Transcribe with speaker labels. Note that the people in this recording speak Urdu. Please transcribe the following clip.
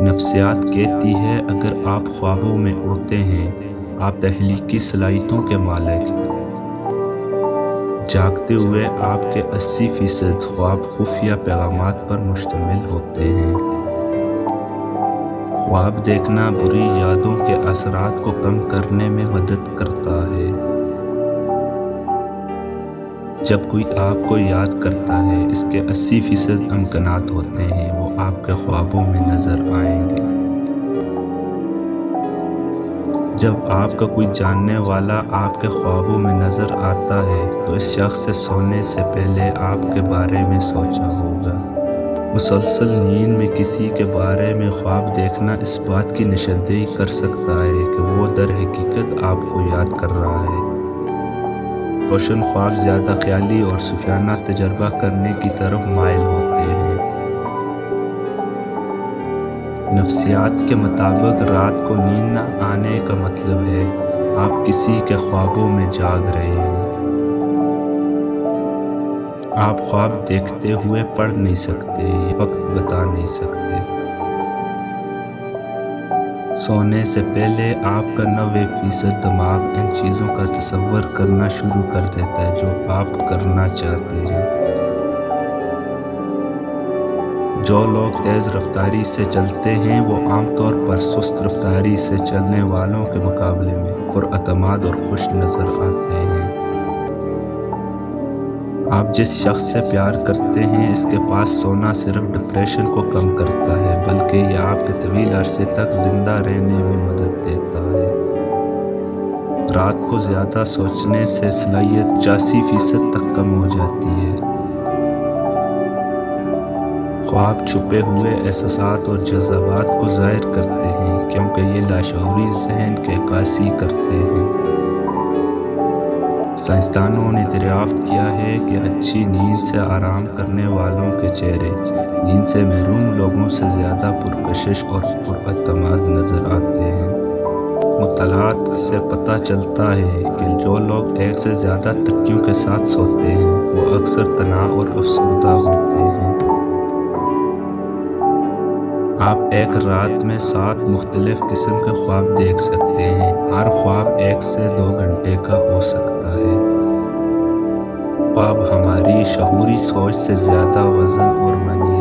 Speaker 1: نفسیات کہتی ہے اگر آپ خوابوں میں اڑتے ہیں آپ تخلیقی صلاحیتوں کے مالک ہیں۔ جاگتے ہوئے آپ کے 80% خواب خفیہ پیغامات پر مشتمل ہوتے ہیں۔ خواب دیکھنا بری یادوں کے اثرات کو کم کرنے میں مدد کرتا ہے۔ جب کوئی آپ کو یاد کرتا ہے اس کے 80% امکانات ہوتے ہیں وہ آپ کے خوابوں میں نظر آئیں گے۔ جب آپ کا کوئی جاننے والا آپ کے خوابوں میں نظر آتا ہے تو اس شخص سے سونے سے پہلے آپ کے بارے میں سوچا ہوگا۔ مسلسل نیند میں کسی کے بارے میں خواب دیکھنا اس بات کی نشاندہی کر سکتا ہے کہ وہ در حقیقت آپ کو یاد کر رہا ہے۔ روشن خواب زیادہ خیالی اور صوفیانہ تجربہ کرنے کی طرف مائل ہوتے ہیں۔ نفسیات کے مطابق رات کو نیند نہ آنے کا مطلب ہے آپ کسی کے خوابوں میں جاگ رہے ہیں۔ آپ خواب دیکھتے ہوئے پڑھ نہیں سکتے یا وقت بتا نہیں سکتے۔ سونے سے پہلے آپ کا 90% دماغ ان چیزوں کا تصور کرنا شروع کر دیتا ہے جو آپ کرنا چاہتے ہیں۔ جو لوگ تیز رفتاری سے چلتے ہیں وہ عام طور پر سست رفتاری سے چلنے والوں کے مقابلے میں پراعتماد اور خوش نظر آتے ہیں۔ آپ جس شخص سے پیار کرتے ہیں اس کے پاس سونا صرف ڈپریشن کو کم کرتا ہے بلکہ یہ آپ کے طویل عرصے تک زندہ رہنے میں مدد دیتا ہے۔ رات کو زیادہ سوچنے سے صلاحیت 85% تک کم ہو جاتی ہے۔ خواب چھپے ہوئے احساسات اور جذبات کو ظاہر کرتے ہیں کیونکہ یہ لاشعوری ذہن کی عکاسی کرتے ہیں۔ سائنسدانوں نے دریافت کیا ہے کہ اچھی نیند سے آرام کرنے والوں کے چہرے نیند سے محروم لوگوں سے زیادہ پرکشش اور پراعتماد نظر آتے ہیں۔ مطالعات سے پتہ چلتا ہے کہ جو لوگ ایک سے زیادہ تکیوں کے ساتھ سوتے ہیں وہ اکثر تنہا اور افسردہ ہوتے ہیں۔ آپ ایک رات میں 7 مختلف قسم کے خواب دیکھ سکتے ہیں۔ ہر خواب 1 سے 2 گھنٹے کا ہو سکتا ہے۔ خواب ہماری شعوری سوچ سے زیادہ وزن اور معنی